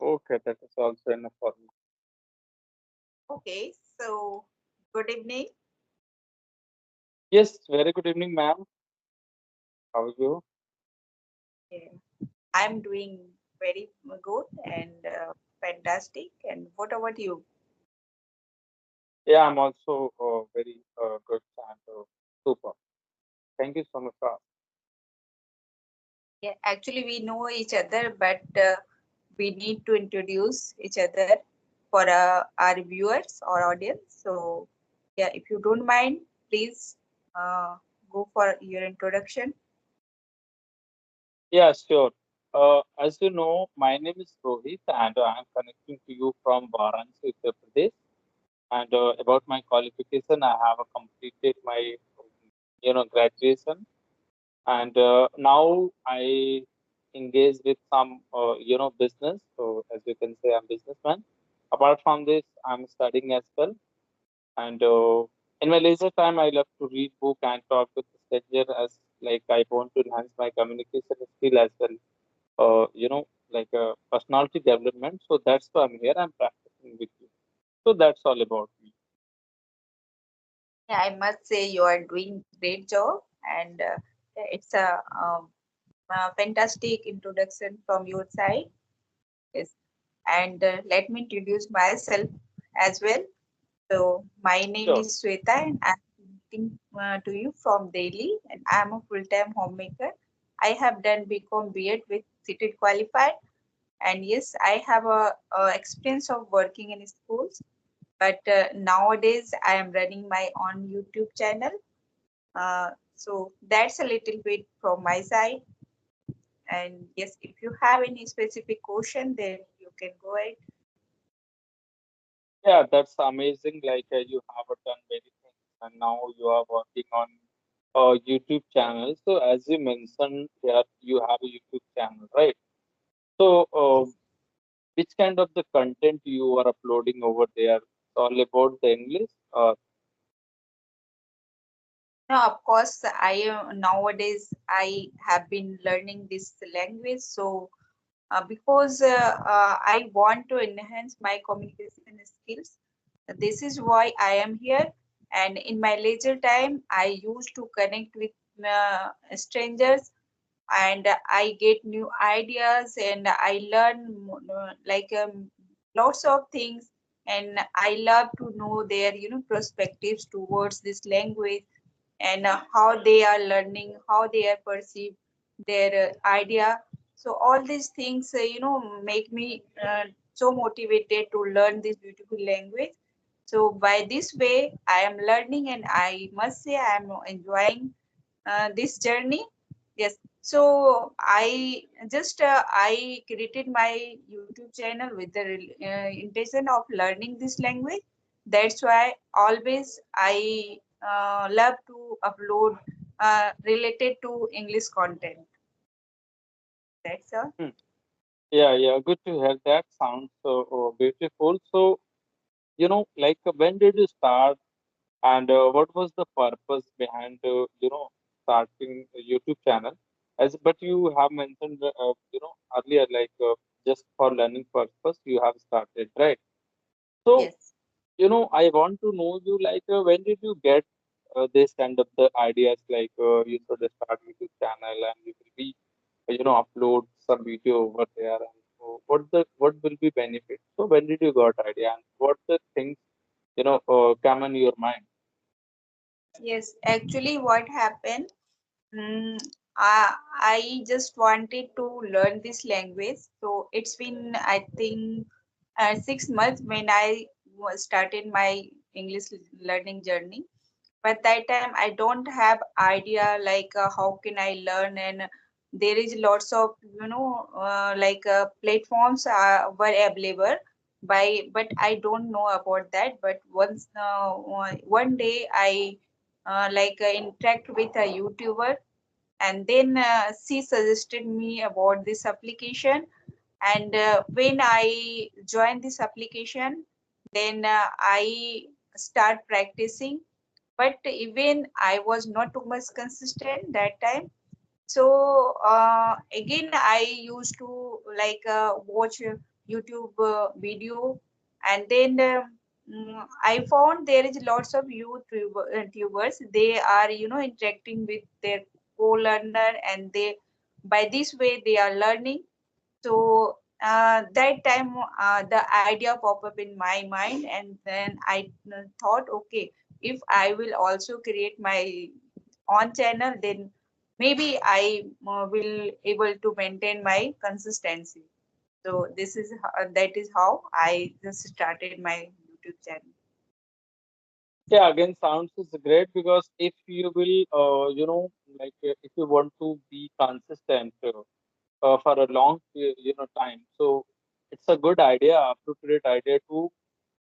Okay, that is also enough for me. Okay, so good evening. Yes, very good evening, ma'am. How are you? Yeah, I'm doing very good and fantastic. And what about you? Yeah, I'm also very good and super. Thank you so much for Yeah, actually, we know each other, but we need to introduce each other for our viewers or audience. So, yeah, if you don't mind, please uh, go for your introduction. Yeah, sure. As you know, my name is Rohit, and I'm connecting to you from Varanasi, Uttar Pradesh. And about my qualification, I have completed my, graduation, and now I engage with some, business. So as you can say, I'm businessman. Apart from this, I'm studying as well. And in my leisure time, I love to read book and talk with the stranger as like I want to enhance my communication skill as well. Personality development. So that's why I'm here. I'm practicing with you. So that's all about me. Yeah, I must say you are doing great job, and it's a fantastic introduction from your side. Yes. And let me introduce myself as well. So, my name Sure. is Sweta, and I'm speaking to you from Delhi, and I'm a full-time homemaker. I have done BCom BEd with CTET qualified, and yes, I have a experience of working in schools. But nowadays, I am running my own YouTube channel. So that's a little bit from my side. And yes, if you have any specific question, then you can go ahead. Yeah, that's amazing. Like you have done many things, and now you are working on a YouTube channel. So as you mentioned here, you have a YouTube channel, right? So which kind of the content you are uploading over there? It's all about the English. No, of course, I nowadays I have been learning this language. So because I want to enhance my communication skills, this is why I am here. And in my leisure time, I used to connect with strangers, and I get new ideas, and I learn lots of things. And I love to know their perspectives towards this language, and how they are learning, how they are perceive their idea. So all these things, make me so motivated to learn this beautiful language. So by this way, I am learning, and I must say I am enjoying this journey. Yes. So I created my YouTube channel with the intention of learning this language. That's why always I love to upload related to English content. That's all. Hmm. Yeah, yeah, good to hear that. Sounds so beautiful. So, when did you start, and what was the purpose behind, starting a YouTube channel? But you have mentioned, earlier, just for learning purpose, you have started, right? So, Yes. I want to know you, when did you get this kind of the ideas, you should start YouTube channel and you will be upload some video over there, and what will be benefit. So when did you got idea, and what the things come in your mind? Yes. Actually, what happened? Mm, I just wanted to learn this language. So it's been, I think, 6 months when I started my English learning journey. But that time I don't have idea like how can I learn, and there is lots of platforms were available by, but I don't know about that. But one day I interact with a YouTuber, and then she suggested me about this application. And when I joined this application, then I start practicing. But even I was not too much consistent that time. So again I used to watch YouTube video, and then I found there is lots of YouTubers. They are interacting with their co-learner, and they by this way they are learning. So that time the idea pop up in my mind, and then I thought, okay, if I will also create my own channel, then maybe I will able to maintain my consistency. So that is how I just started my YouTube channel. Yeah, again, sounds is great because if you will, if you want to be consistent for a long, time, so it's a good idea, appropriate idea to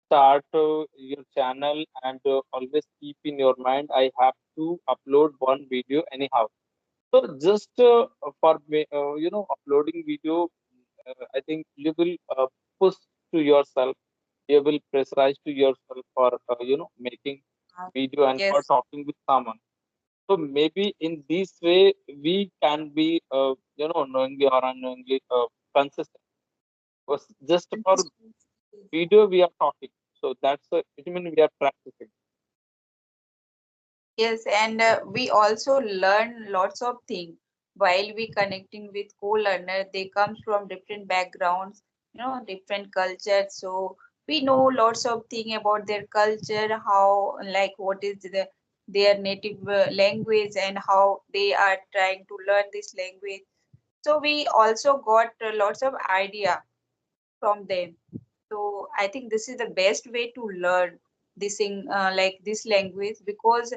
start your channel and always keep in your mind, I have to upload one video anyhow. So just uploading video, I think you will push to yourself, you will pressurize to yourself for making Uh, video and for yes, talking with someone. So maybe in this way we can be knowingly or unknowingly consistent. Because just for video we are talking, so it means we are practicing. yes, and we also learn lots of things while we connecting with co-learner. They come from different backgrounds, different cultures. So we know lots of thing about their culture, how like what is their native language, and how they are trying to learn this language. So we also got lots of idea from them. So I think this is the best way to learn this thing, like this language, because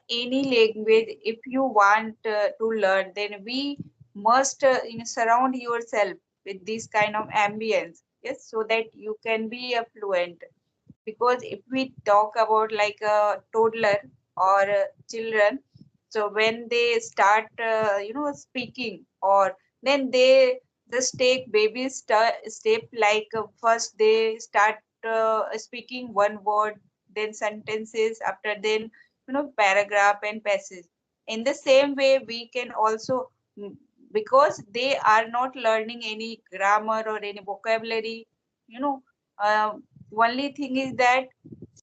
any language, if you want to learn, then we must surround yourself with this kind of ambience, yes, so that you can be a fluent. Because if we talk about like a toddler or children, so when they start speaking, or then they just take baby step, like first they start speaking one word, then sentences, after then paragraph and passage. In the same way we can also, mm, because they are not learning any grammar or any vocabulary, you know uh, only thing is that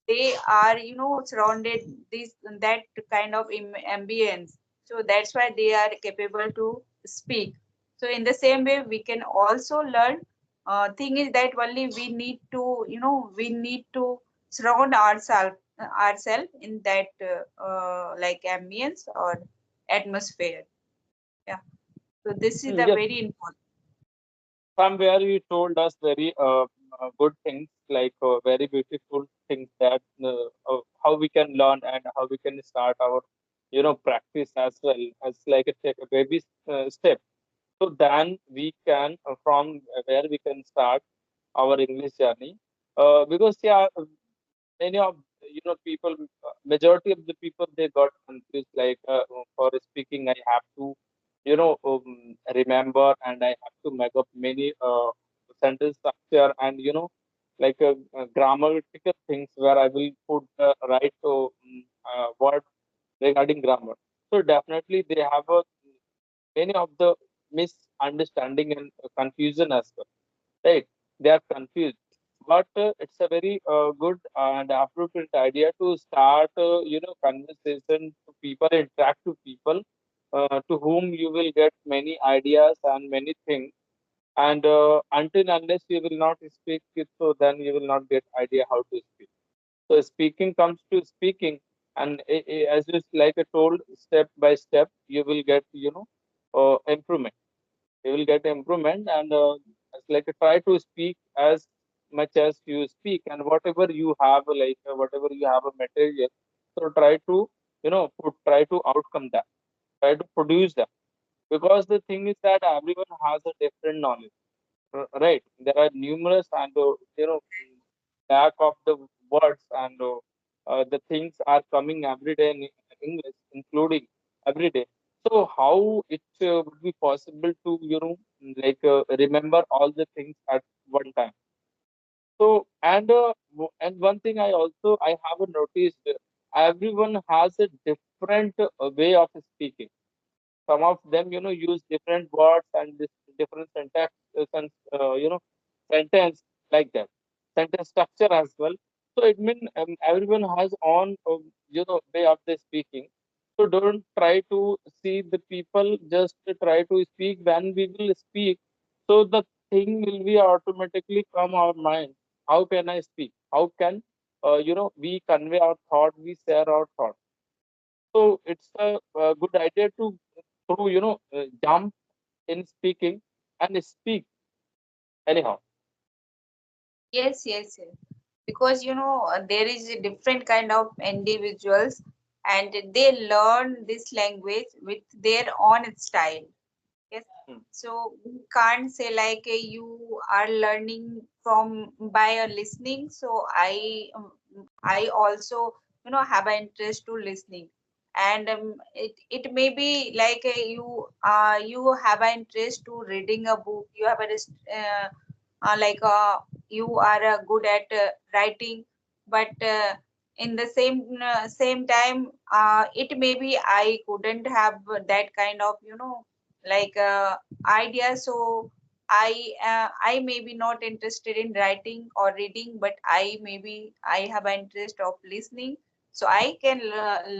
they are surrounded this that kind of ambience, so that's why they are capable to speak. So in the same way we can also learn. Thing is that only we need to surround ourselves in that like ambience or atmosphere. Yeah, so this is the Yes, very important. somewhere you told us very good things, like very beautiful things that how we can learn and how we can start our practice as well as like take a baby step. So then we can from where we can start our English journey. Because yeah, many of people, majority of the people, they got confused. Like for speaking, I have to remember, and I have to make up many sentence structure and grammatical things where I will put the right word regarding grammar. So definitely they have a many of the misunderstanding and confusion as well, right? They are confused, but it's a very good and appropriate idea to start conversation to people, interact to people to whom you will get many ideas and many things. And until unless you will not speak it, so then you will not get idea how to speak. So speaking comes to speaking, and as you like I told, step by step you will get improvement. You will get improvement, and it's like try to speak as much as you speak, and whatever you have, whatever you have a material, so try to try to outcome that, try to produce that, because the thing is that everyone has a different knowledge, right? There are numerous and lack of the words, and the things are coming every day in English, including every day. So how it would be possible to remember all the things at one time? So and one thing I have noticed, everyone has a different way of speaking. Some of them use different words and this different syntax, sentence like that, sentence structure as well. So it means everyone has on way of the speaking. So don't try to see the people, just try to speak when we will speak. So the thing will be automatically come our mind. How can I speak? How can we convey our thought, we share our thought. So it's a good idea to through jump in speaking and speak anyhow. Yes, yes, yes. Because there is a different kind of individuals, and they learn this language with their own style. Yes. Hmm. So we can't say like you are learning from by a listening. So I also have an interest to listening, and it may be like you have an interest to reading a book. You have like you are good at writing, but in the same time it may be I couldn't have that kind of like idea. So I may be not interested in writing or reading, but I have an interest of listening. So I can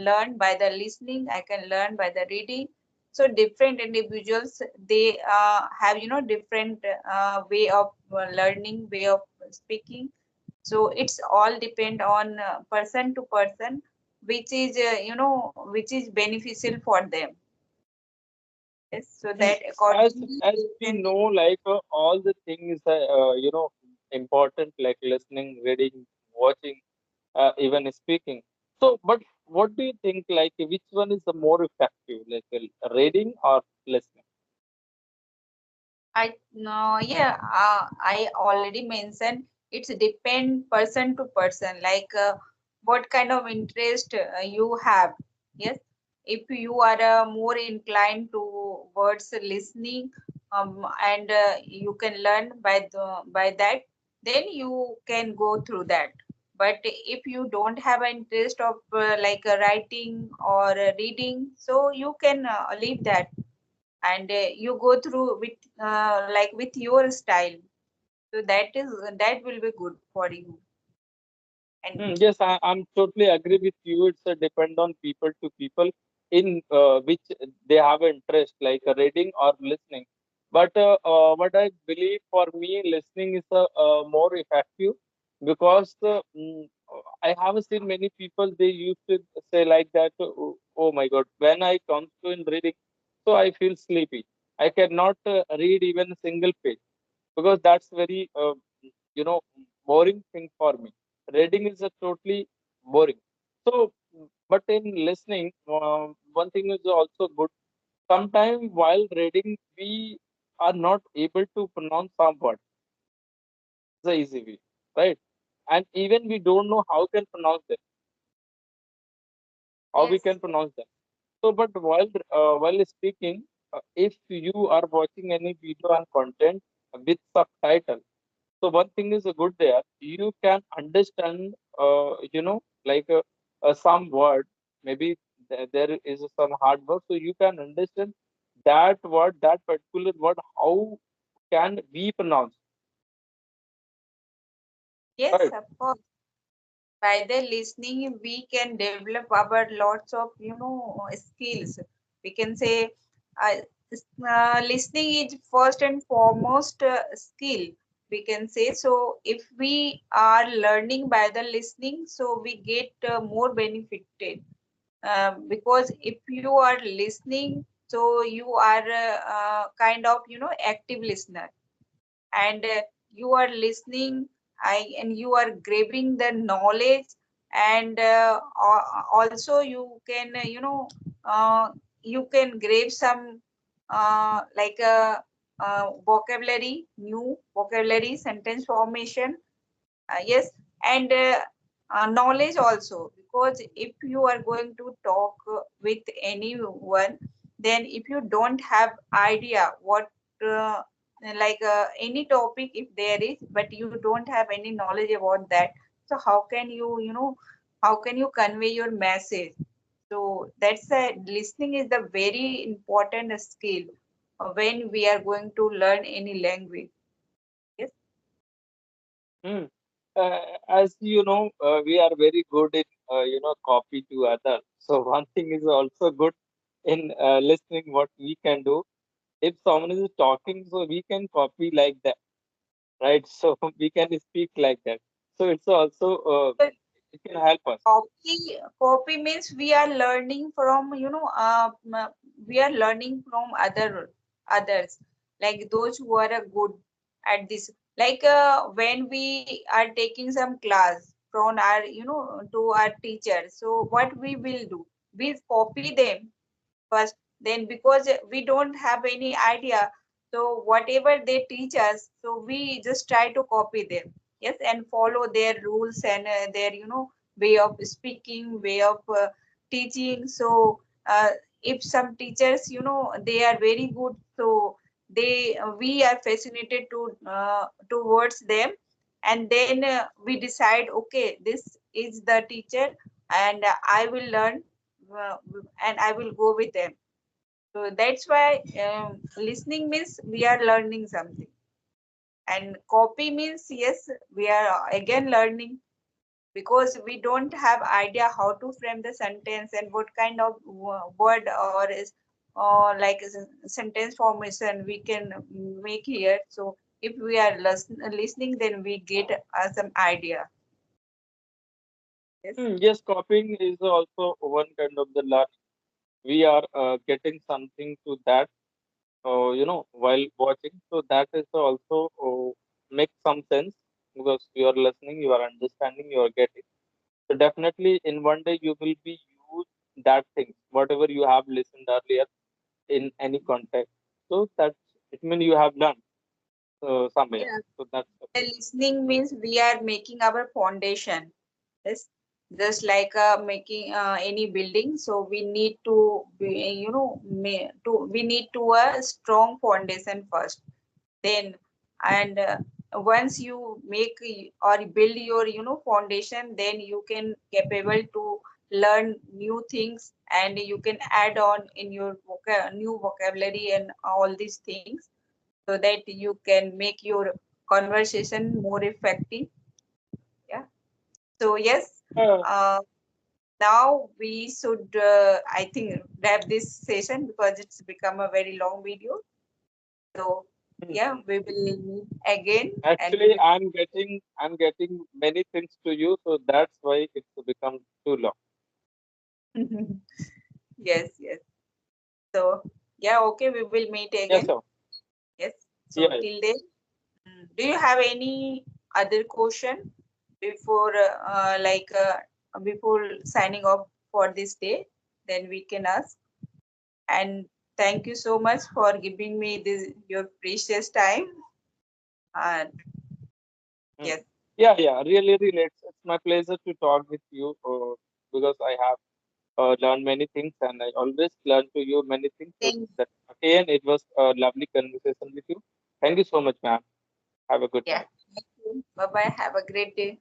learn by the listening, I can learn by the reading. So different individuals, they have different way of learning, way of speaking. So it's all depend on person to person, which is which is beneficial for them. Yes, so Hmm. that As accordingly they we can. know, like all the things important, like listening, reading, watching, even speaking. So, but what do you think? Like, which one is the more effective, like reading or listening? I no, yeah, I already mentioned it's depend person to person, like what kind of interest you have. Yes, if you are more inclined towards listening, and you can learn by that, then you can go through that. But if you don't have an interest of like writing or reading, so you can leave that, and you go through with like with your style. So that will be good for you. And Yes, I'm totally agree with you. It's a depend on people to people in which they have interest, like reading or listening. But what I believe for me, listening is more effective because I have seen many people, they used to say like that. Oh my God, when I come to in reading, so I feel sleepy. I cannot read even a single page because that's very you know boring thing for me. Reading is a totally boring. So but in listening, one thing is also good. Sometimes while reading we are not able to pronounce some words the easy way, right? And even we don't know how we yes, can pronounce them. So but while speaking, if you are watching any video and content with subtitle. So one thing is good there. You can understand, like some word. Maybe there is some hard word, so you can understand that word, that particular word. How can we pronounce? yes, Right. of course. By the listening, we can develop our lots of skills. We can say uh, listening is first and foremost skill. We can say so. If we are learning by the listening, so we get more benefited. Because if you are listening, so you are kind of active listener, and you are listening, and you are grabbing the knowledge, and also you can you can grab some like a vocabulary, new vocabulary, sentence formation. Yes, and knowledge also, because if you are going to talk with anyone, then if you don't have idea what uh, like any topic if there is, but you don't have any knowledge about that, so how can how can you convey your message? So that's a listening is the very important skill when we are going to learn any language. Yes. Hmm. As you know, we are very good in copy to others. So one thing is also good in listening what we can do. If someone is talking, so we can copy like that, right? So we can speak like that. So it's also But it can help us. copy means we are learning from, we are learning from others, like those who are good at this. Like when we are taking some class from our, to our teacher, so what we will do, we copy them first. Then because we don't have any idea, so whatever they teach us, so we just try to copy them. Yes, and follow their rules and their, way of speaking, way of teaching. So if some teachers, they are very good, so they we are fascinated towards them. And then we decide, okay, this is the teacher, and I will learn, uh, and I will go with them. So that's why listening means we are learning something, and copy means, yes, we are again learning, because we don't have idea how to frame the sentence and what kind of word or is, or like sentence formation we can make here. So if we are listening, then we get some idea. Yes. Yes, copying is also one kind of the learning. We are getting something to that, while watching. So that is also makes some sense because you are listening, you are understanding, you are getting. So definitely in one day you will be use that thing, whatever you have listened earlier in any context. So that's it means you have learned somewhere. Yeah. So that's Listening means we are making our foundation. Yes, just like making any building, so we need to be, we need to a strong foundation first. Then, and once you make or build your, foundation, then you can capable to learn new things, and you can add on in your new vocabulary and all these things, so that you can make your conversation more effective. Yeah. So yes, uh, uh, now we should, I think, wrap this session because it's become a very long video. So yeah, mhm. we will meet again, and we Actually I'm getting many things to you, so that's why it's become too long. will yes, yes. So yeah, okay, we will meet Yes, again. sir. Yes. So Yeah. till then, do you have any other question before before signing off for this day? Then we can ask. And thank you so much for giving me this your precious time. And Mm. yes, Yeah. Really, really, it's my pleasure to talk with you because I have learned many things and I always learn to you many things. So thank that again, it was a lovely conversation with you. Thank you so much, ma'am. Have a good yeah. time. Thank you. Bye bye. Have a great day.